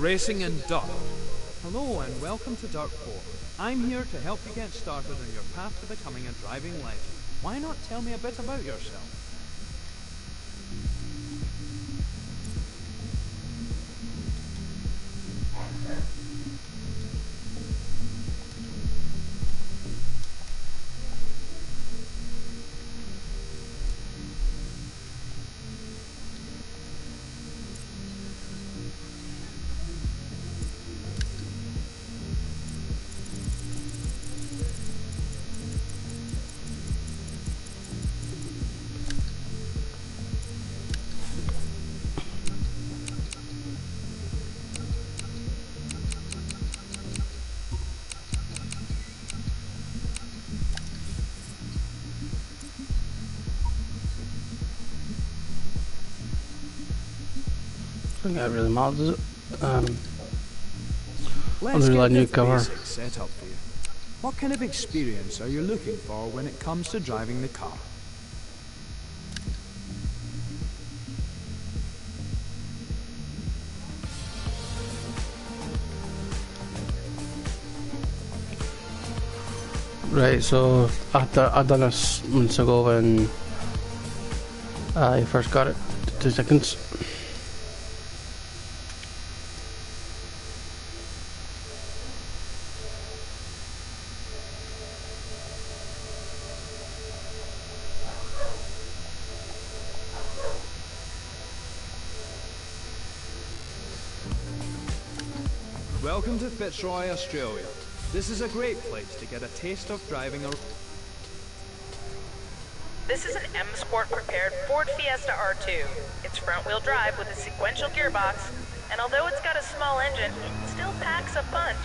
racing in dirt. Hello and welcome to Dirtport. I'm here to help you get started on your path to becoming a driving legend. Why not tell me a bit about yourself? I think that really matters, does it? Let's really get new the cover. basics set up for you. What kind of experience are you looking for when it comes to driving the car? Right, so I done this months ago when I first got it. 2 seconds. Welcome to Fitzroy, Australia. This is a great place to get a taste of driving a... This is an M Sport prepared Ford Fiesta R2. It's front-wheel drive with a sequential gearbox, and although it's got a small engine, it still packs a punch.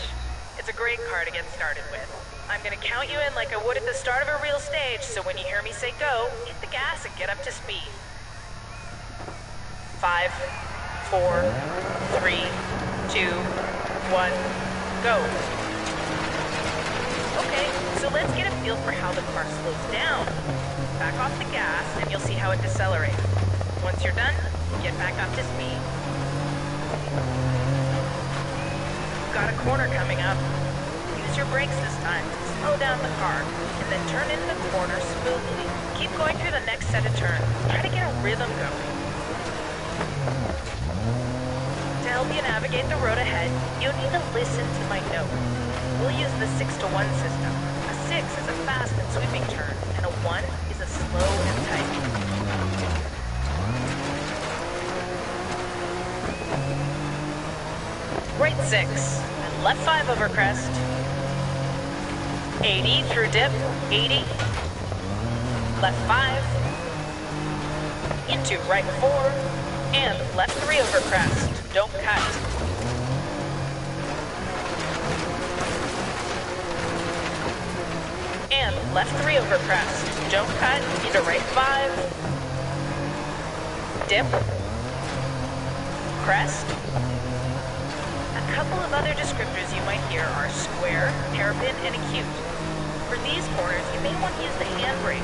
It's a great car to get started with. I'm gonna count you in like I would at the start of a real stage, so when you hear me say go, hit the gas and get up to speed. 5, 4, 3, 2, 1, go. Okay, so let's get a feel for how the car slows down. Back off the gas and you'll see how it decelerates. Once you're done, get back up to speed. Got a corner coming up. Use your brakes this time to slow down the car and then turn into the corner smoothly. Keep going through the next set of turns. Try to get a rhythm going. To help you navigate the road ahead, you'll need to listen to my note. We'll use the 6-to-1 system. A 6 is a fast and sweeping turn, and a 1 is a slow and tight. Right 6, and left 5 over crest. 80 through dip, 80. Left 5. Into right 4, and left 3 over crest. Don't cut. And left 3 over crest. Don't cut. Into right 5. Dip. Crest. A couple of other descriptors you might hear are square, hairpin, and acute. For these corners, you may want to use the handbrake.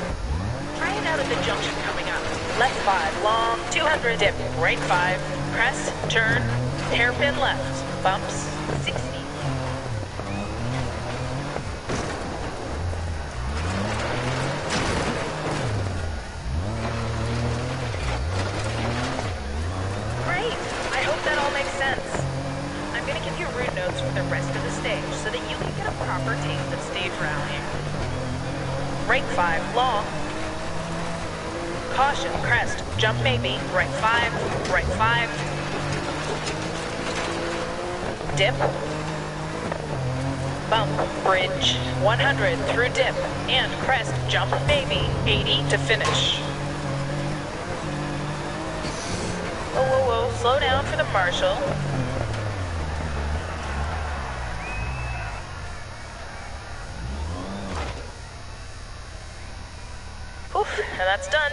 Try it out at the junction coming up. Left 5, long, 200, dip, right 5, crest, turn, hairpin left, bumps, 60. Great, I hope that all makes sense. I'm going to give you route notes for the rest of the stage so that you can get a proper taste of stage rallying. Right 5, long. Caution, crest, jump maybe, right 5, right 5. Dip. Bump, bridge, 100 through dip, and crest, jump maybe, 80 to finish. Whoa, whoa, whoa, slow down for the marshal. Oof, and that's done.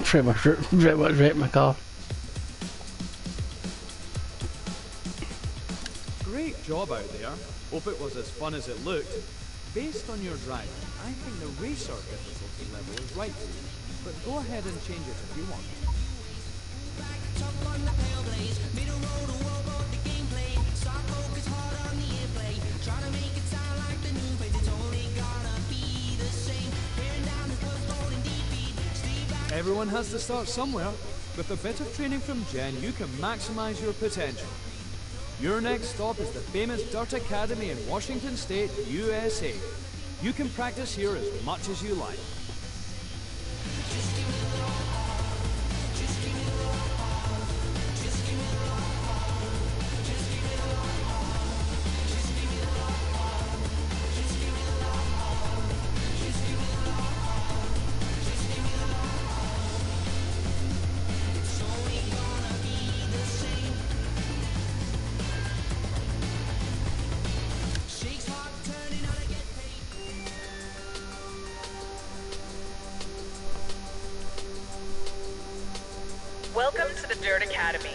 Pretty much right my car. Great job out there. Hope it was as fun as it looked. Based on your driving, I think the racer difficulty level is right for you, but go ahead and change it if you want. Everyone has to start somewhere. With a bit of training from Jen, you can maximize your potential. Your next stop is the famous Dirt Academy in Washington State, USA. You can practice here as much as you like. Welcome to the Dirt Academy.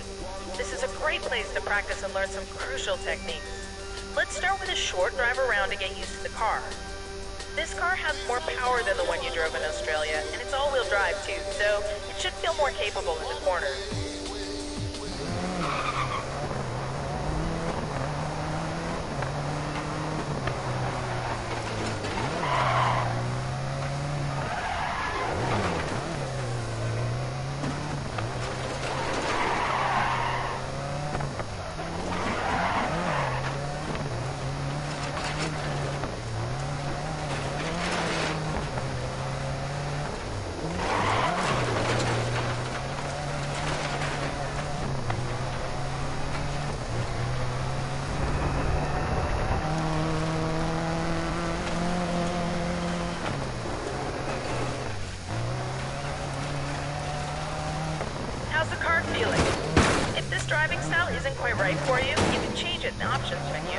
This is a great place to practice and learn some crucial techniques. Let's start with a short drive around to get used to the car. This car has more power than the one you drove in Australia, and it's all-wheel drive too, so it should feel more capable in the corners. How's the car feeling? If this driving style isn't quite right for you, you can change it in the options menu.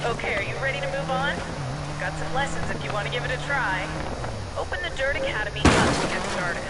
Okay, are you ready to move on? Got some lessons if you want to give it a try. Open the Dirt Academy up to get started.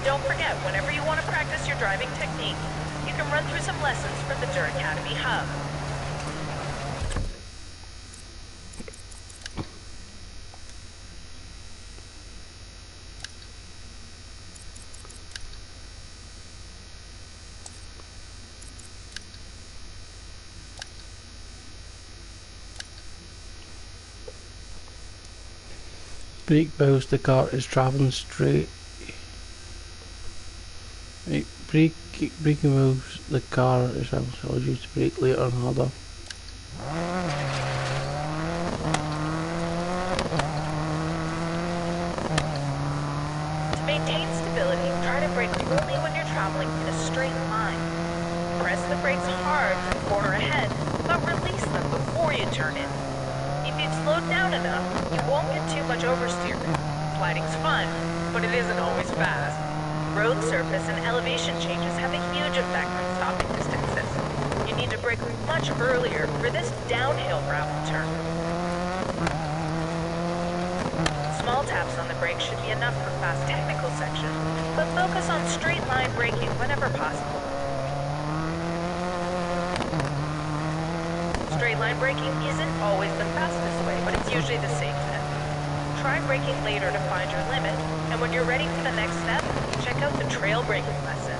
Don't forget, whenever you want to practice your driving technique, you can run through some lessons from the Dirt Academy Hub. Brake whilst the car is travelling straight. Right, braking whilst the car is travelling straight. I'll use the brake later and harder. To maintain stability, try to brake only when you're traveling in a straight line. Press the brakes hard to the corner ahead, but release them before you turn in. If you've slowed down enough, you won't get too much oversteer. Sliding's fun, but it isn't always fast. Road surface and elevation changes have a huge effect on stopping distances. You need to brake much earlier for this downhill gravel turn. Small taps on the brake should be enough for fast technical sections, but focus on straight line braking whenever possible. Straight line braking isn't always the fastest way, but it's usually the safest. Try braking later to find your limit, and when you're ready for the next step, check out the trail braking lesson.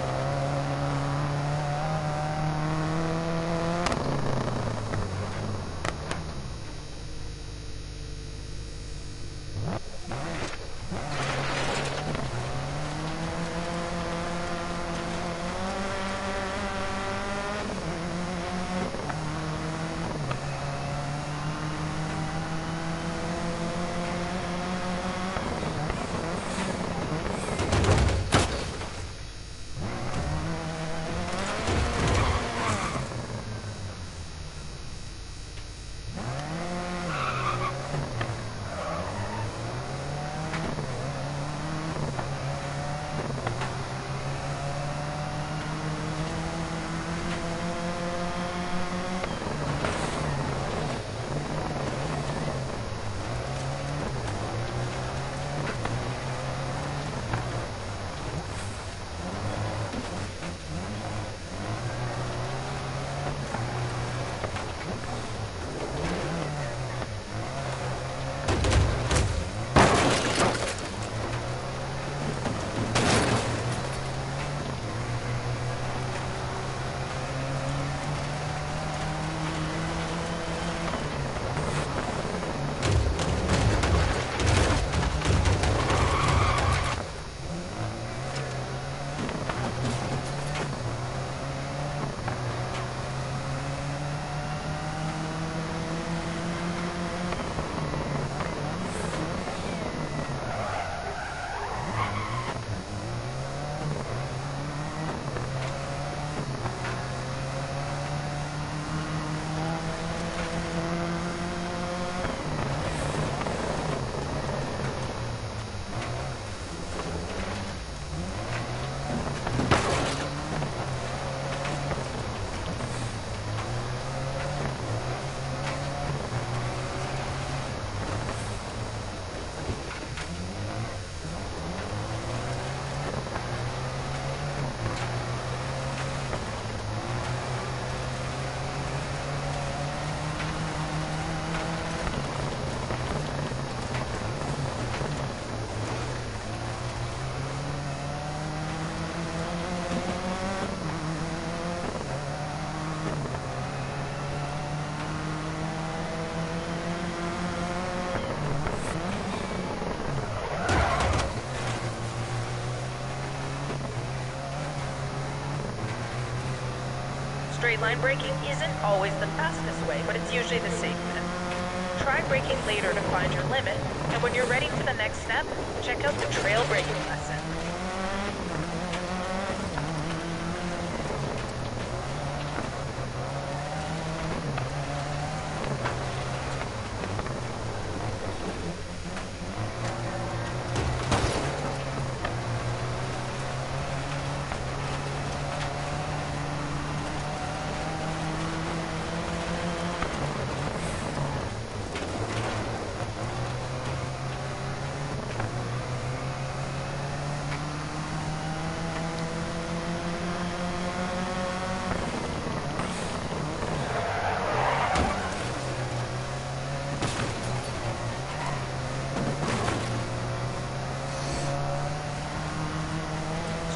Straight line braking isn't always the fastest way, but it's usually the safest. Try braking later to find your limit, and when you're ready for the next step, check out the trail braking lesson.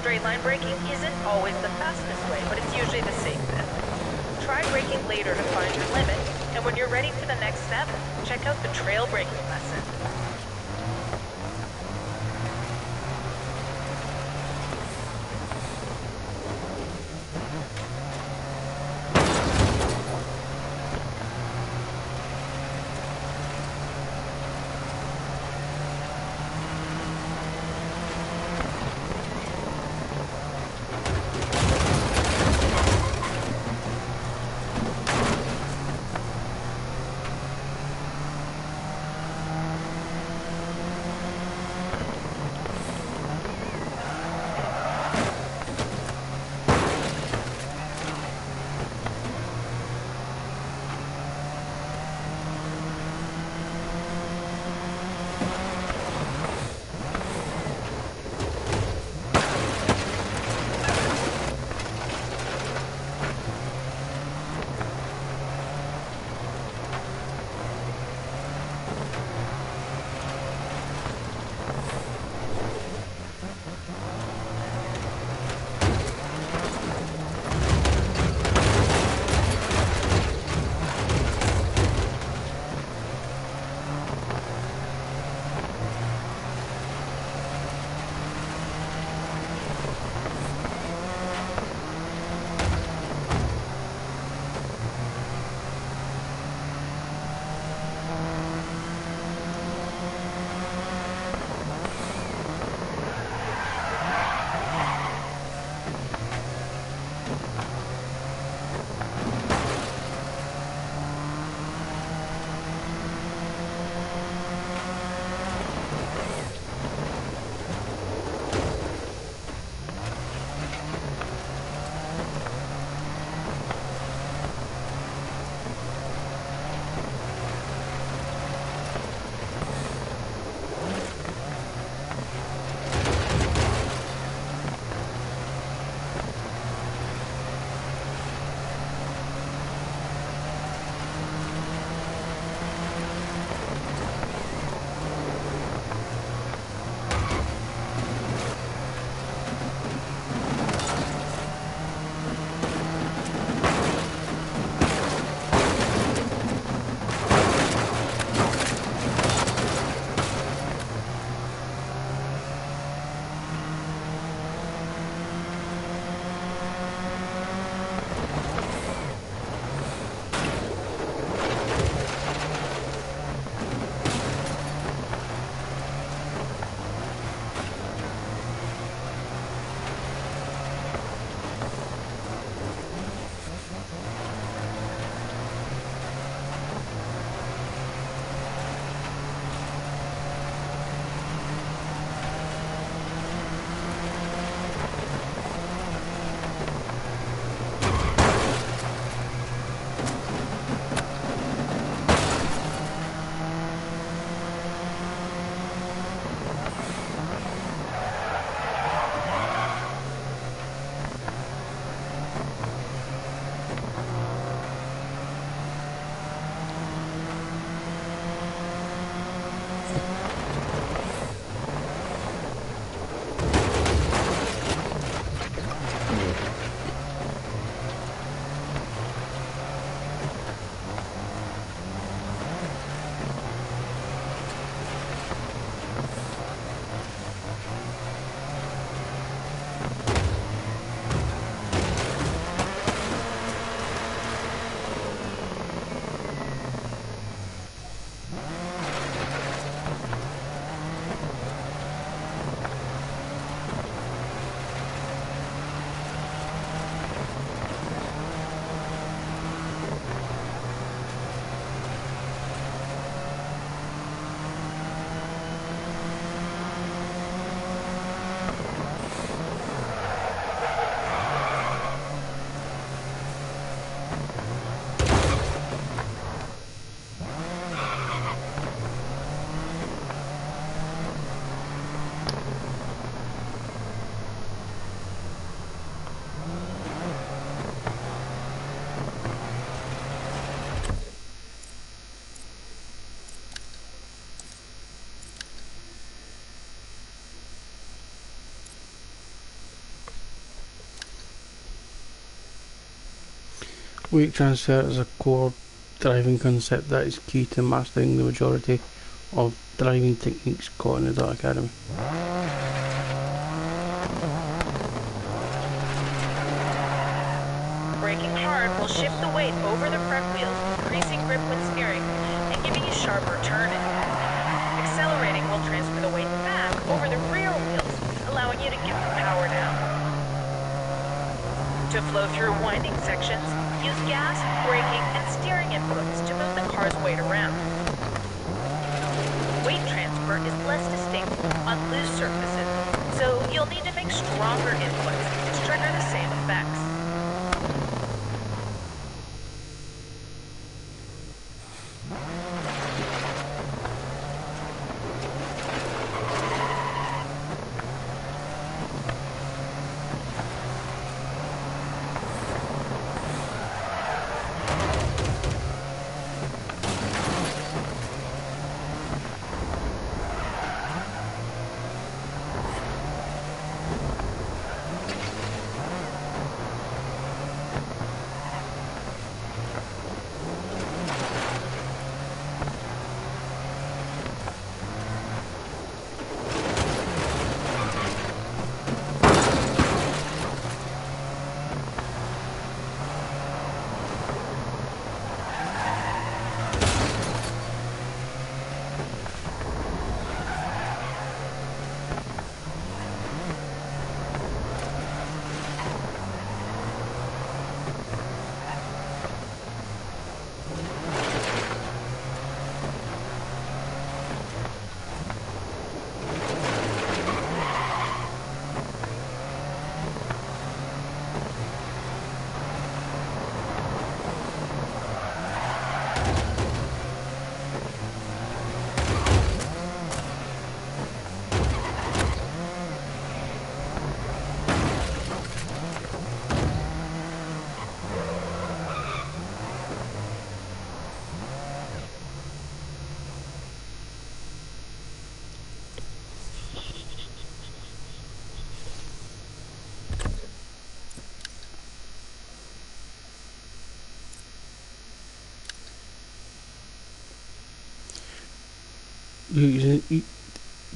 Straight line braking isn't always the fastest way, but it's usually the safest. Try braking later to find your limit, and when you're ready for the next step, check out the trail braking lesson. Weight transfer is a core driving concept that is key to mastering the majority of driving techniques taught in the Dart Academy. Braking hard will shift the weight over the front wheels, increasing grip when steering and giving you sharper turning. Accelerating will transfer the weight back over the rear wheels, allowing you to get the power down. To flow through winding sections, use gas, braking, and steering inputs to move the car's weight around. Weight transfer is less distinct on loose surfaces, so you'll need to make stronger inputs to trigger the same effects.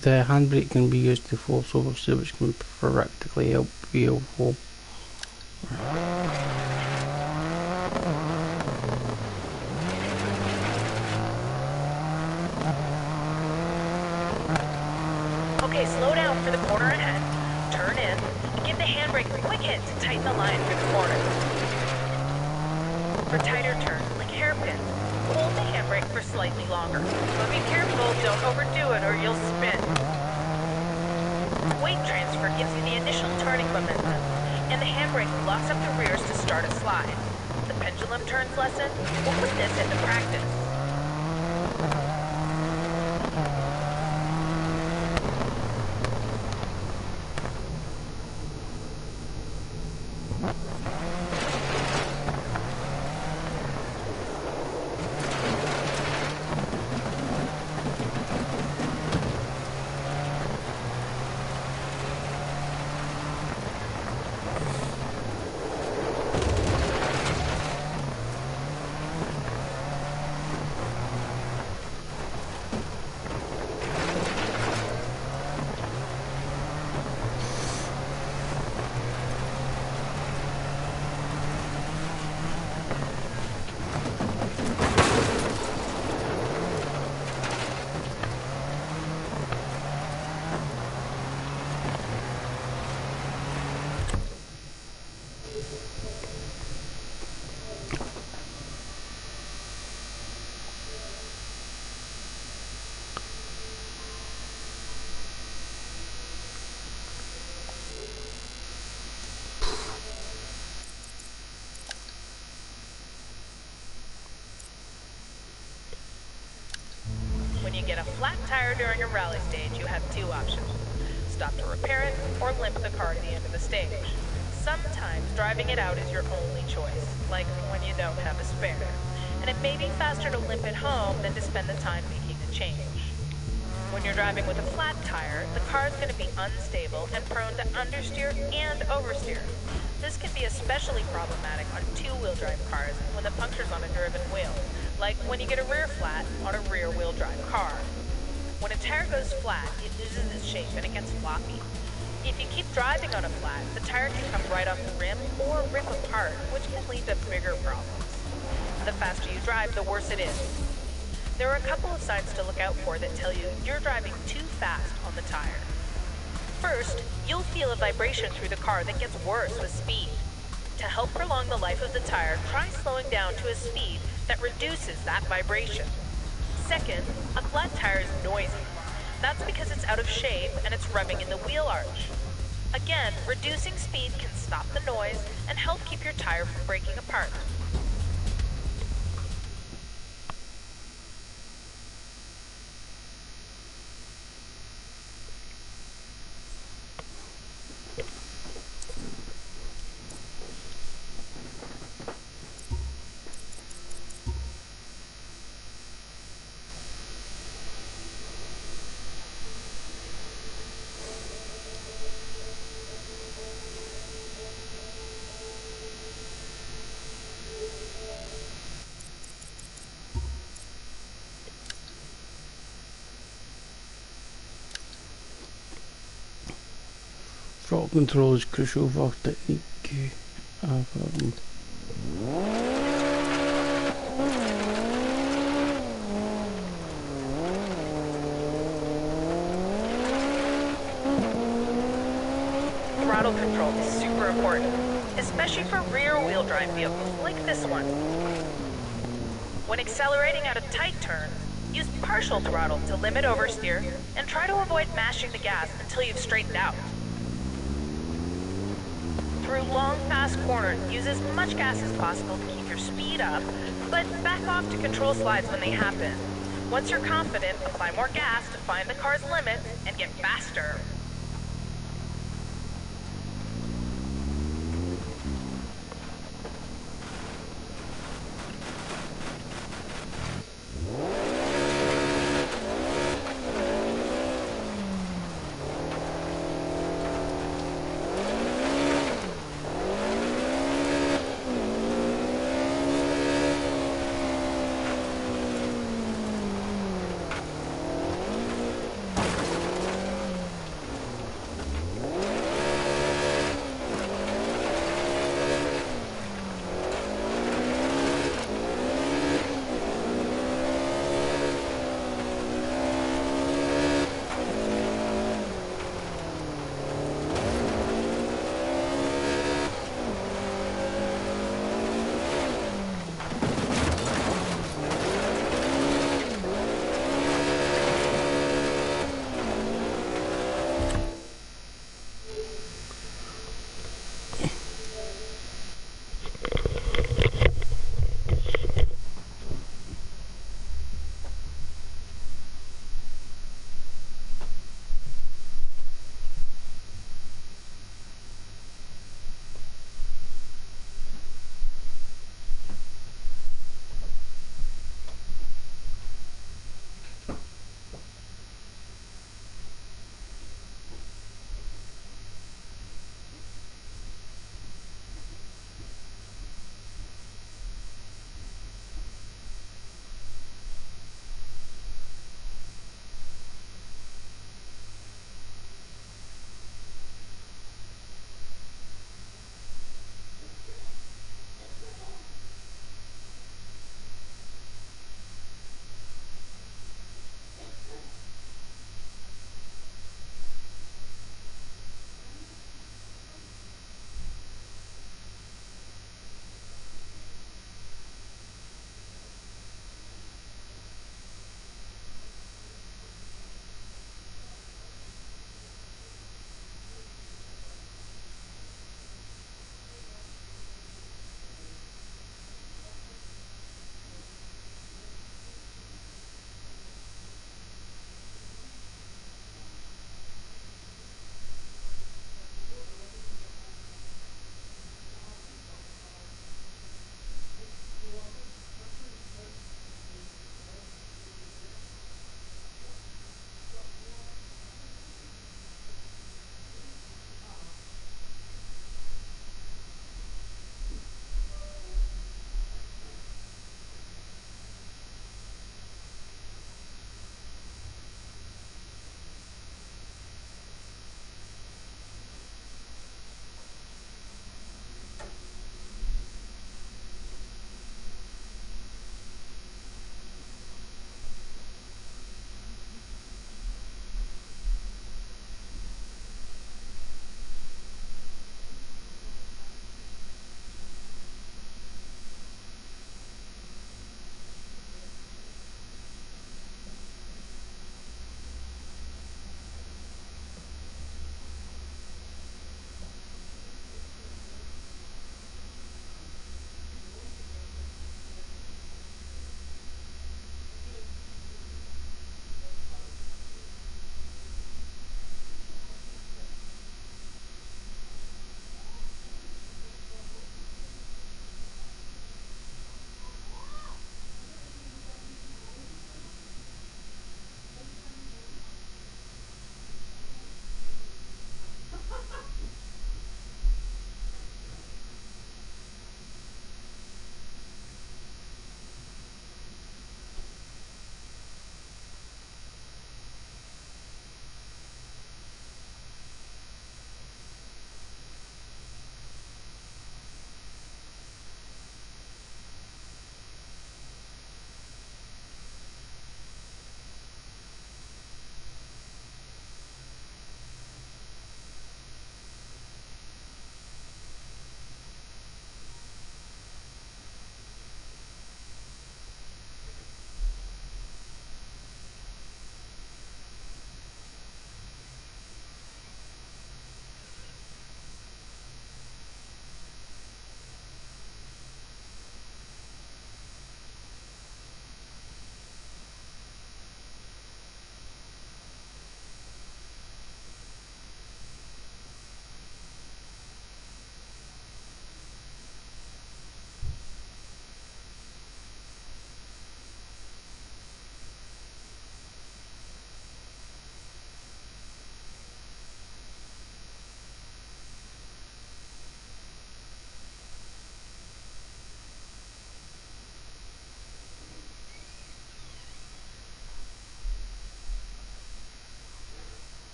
The handbrake can be used to force oversteer, which can practically be helpful. Okay, slow down for the corner ahead. Turn in, and give the handbrake a quick hit to tighten the line through the corner. For tighter turns, like hairpins, hold the handbrake for slightly longer. But be careful, don't overdo it or you'll spin. Weight transfer gives you the initial turning momentum, and the handbrake locks up the rears to start a slide. The pendulum turns lesson, we'll put this into practice. When you get a flat tire during a rally stage, you have two options. Stop to repair it, or limp the car to the end of the stage. Sometimes driving it out is your only choice, like when you don't have a spare. And it may be faster to limp it home than to spend the time making the change. When you're driving with a flat tire, the car's going to be unstable and prone to understeer and oversteer. This can be especially problematic on two-wheel drive cars when the puncture's on a driven wheel, like when you get a rear flat on a rear-wheel drive car. When a tire goes flat, it loses its shape and it gets floppy. If you keep driving on a flat, the tire can come right off the rim or rip apart, which can lead to bigger problems. The faster you drive, the worse it is. There are a couple of signs to look out for that tell you you're driving too fast on the tire. First, you'll feel a vibration through the car that gets worse with speed. To help prolong the life of the tire, try slowing down to a speed that reduces that vibration. Second, a flat tire is noisy. That's because it's out of shape and it's rubbing in the wheel arch. Again, reducing speed can stop the noise and help keep your tire from breaking apart. Throttle control is crucial for technique. Throttle control is super important, especially for rear-wheel drive vehicles like this one. When accelerating out of tight turns, use partial throttle to limit oversteer and try to avoid mashing the gas until you've straightened out. Through long, fast corners, use as much gas as possible to keep your speed up, but back off to control slides when they happen. Once you're confident, apply more gas to find the car's limit and get faster.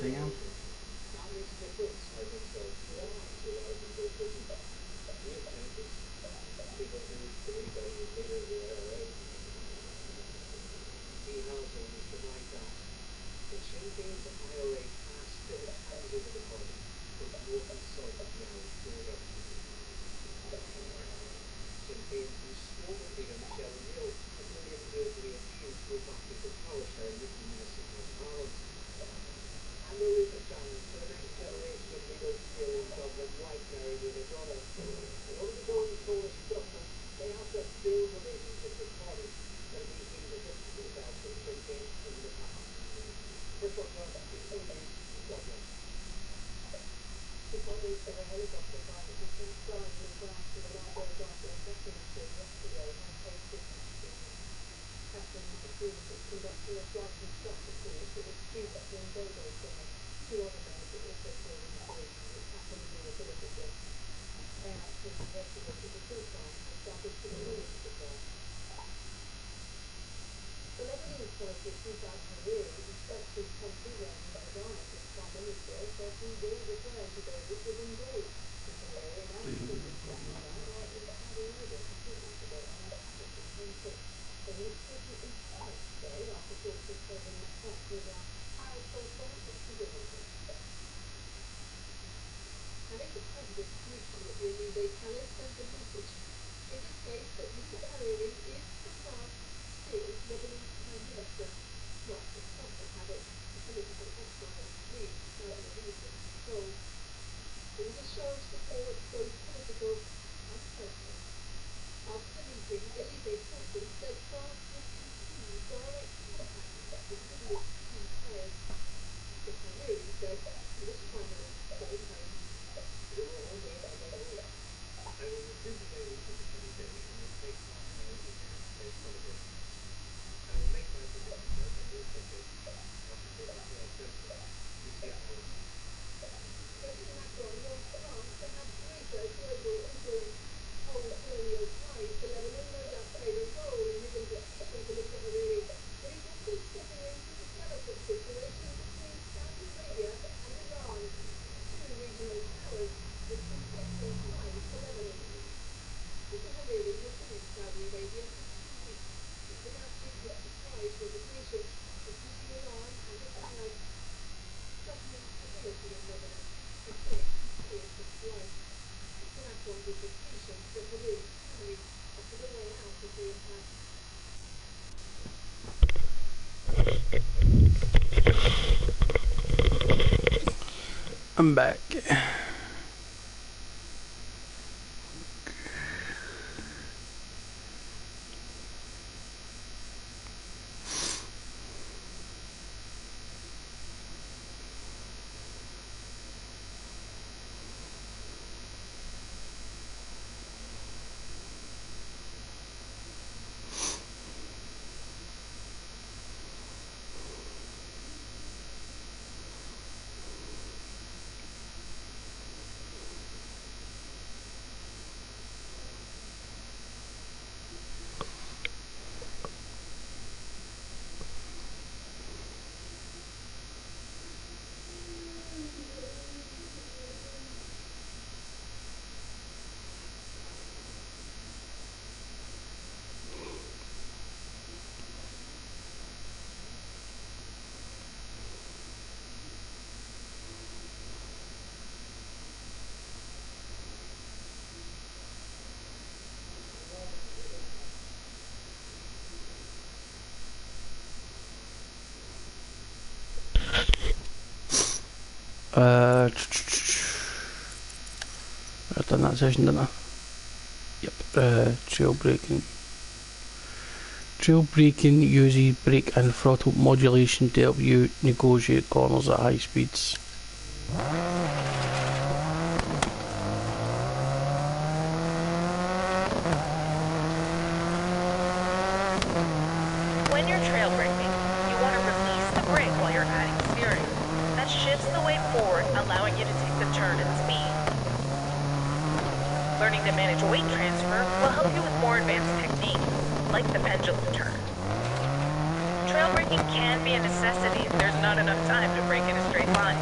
thing out. I'm back. I've done that session, didn't I? Yep. Jailbreaking. Jailbreaking uses brake and throttle modulation to help you negotiate corners at high speeds. When you're trail braking, you want to release the brake while you're adding steering. That shifts the weight forward, allowing you to take the turn and speed. Learning to manage weight transfer will help you with more advanced techniques, like the pendulum turn. Trail braking can be a necessity if there's not enough time to brake in a straight line.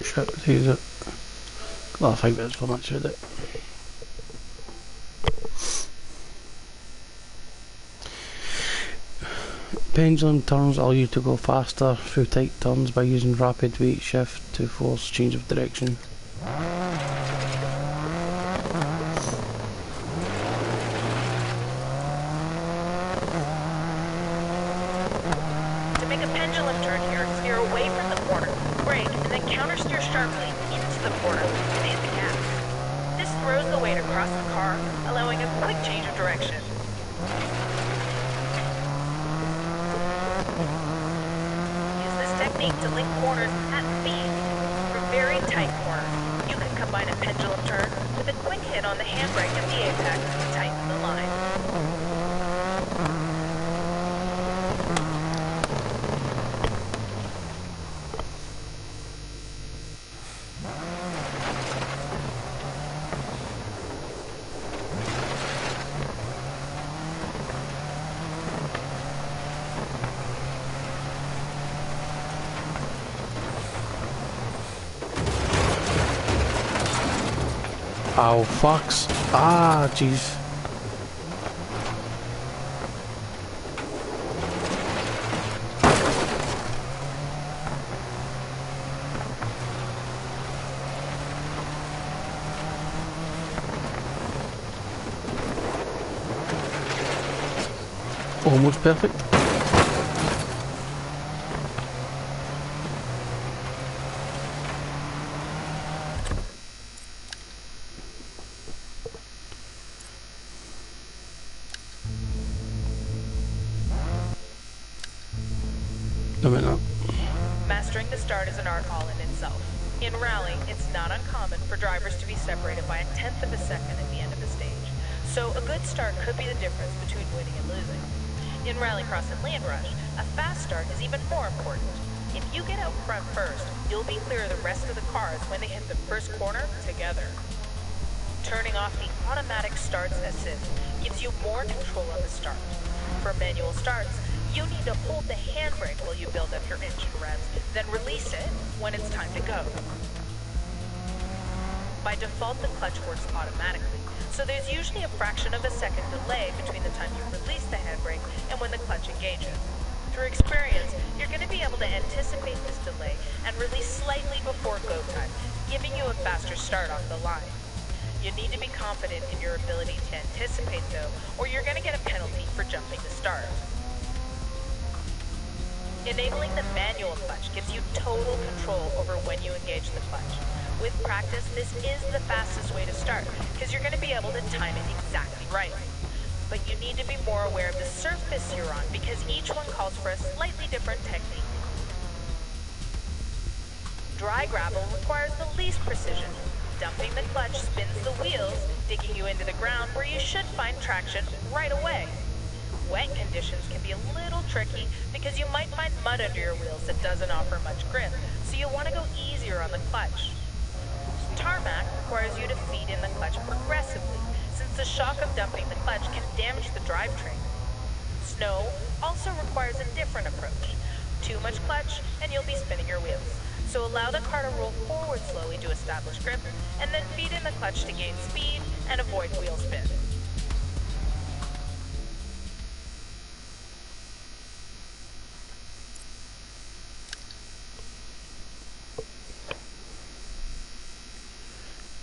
Shit, who's it? Well, 5 minutes for much with it. Pendulum turns allow you to go faster through tight turns by using rapid weight shift to force change of direction. To make a pendulum turn here, steer away from the corner, brake, and then countersteer sharply into the corner and hit the gas. This throws the weight across the car, allowing a quick change of direction. Use this technique to link corners at speed. For very tight corners, you can combine a pendulum turn with a quick hit on the handbrake at the apex to tighten the line. Oh, fucks. Ah, jeez. almost perfect. No, wait, no. Mastering the start is an art all in itself. In rally, it's not uncommon for drivers to be separated by 1/10 of a second at the end of a stage. So a good start could be the difference between winning and losing. In Rallycross and Land Rush, a fast start is even more important. If you get out front first, you'll be clear of the rest of the cars when they hit the first corner together. Turning off the automatic starts assist gives you more control of the start. For manual starts, you need to hold the handbrake while you build up your engine revs, then release it when it's time to go. By default, the clutch works automatically, so there's usually a fraction of a second delay between the time you release the handbrake and when the clutch engages. Through experience, you're going to be able to anticipate this delay and release slightly before go time, giving you a faster start off the line. You need to be confident in your ability to anticipate, though, or you're going to get a penalty for jumping the start. Enabling the manual clutch gives you total control over when you engage the clutch. With practice, this is the fastest way to start, because you're going to be able to time it exactly right. But you need to be more aware of the surface you're on, because each one calls for a slightly different technique. Dry gravel requires the least precision. Dumping the clutch spins the wheels, digging you into the ground where you should find traction right away. Wet conditions can be a little tricky because you might find mud under your wheels that doesn't offer much grip, so you'll want to go easier on the clutch. Tarmac requires you to feed in the clutch progressively, since the shock of dumping the clutch can damage the drivetrain. Snow also requires a different approach. Too much clutch and you'll be spinning your wheels. So allow the car to roll forward slowly to establish grip, and then feed in the clutch to gain speed and avoid wheel spin.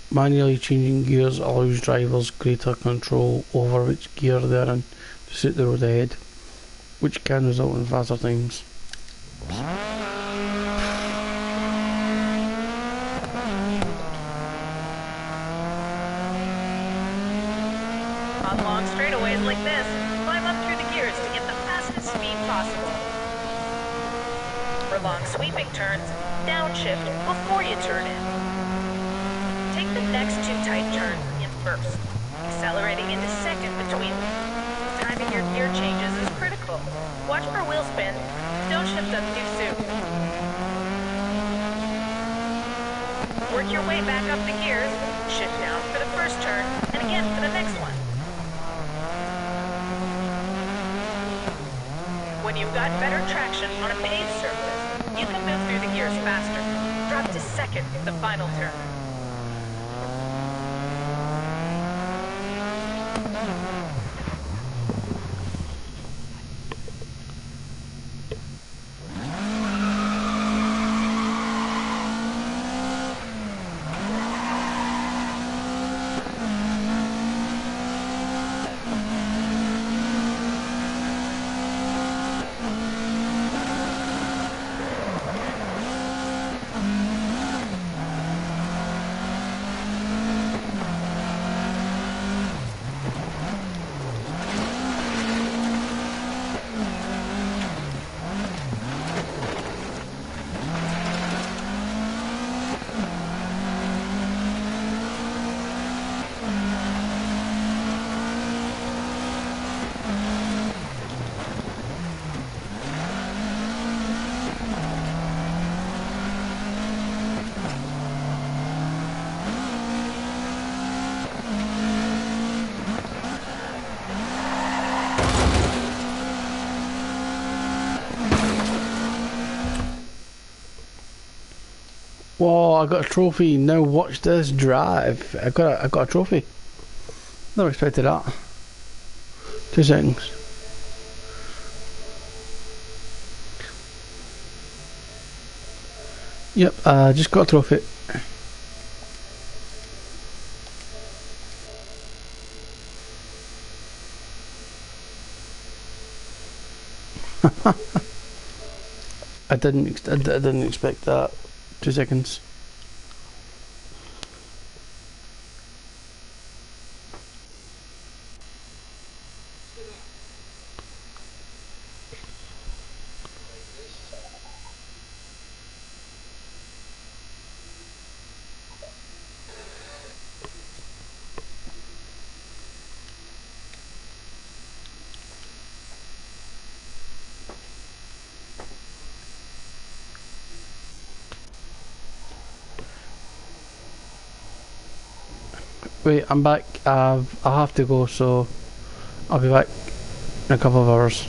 Manually changing gears allows drivers greater control over which gear they're in to suit the road ahead, which can result in faster times. On long straightaways like this, climb up through the gears to get the fastest speed possible. For long sweeping turns, downshift before you turn in. Take the next two tight turns in first, accelerating into second between them. Timing your gear changes is critical. Watch for wheel spin, don't shift up too soon. Work your way back up the gears, shift down for the first turn, and again for the next one. When you've got better traction on a paved surface, you can move through the gears faster. Drop to second for the final turn. Whoa, I got a trophy. Now watch this drive. I got a trophy. Never expected that. 2 seconds. Yep, just got a trophy. I didn't expect that. 2 seconds. Wait, I'm back. I have to go, so I'll be back in a couple of hours.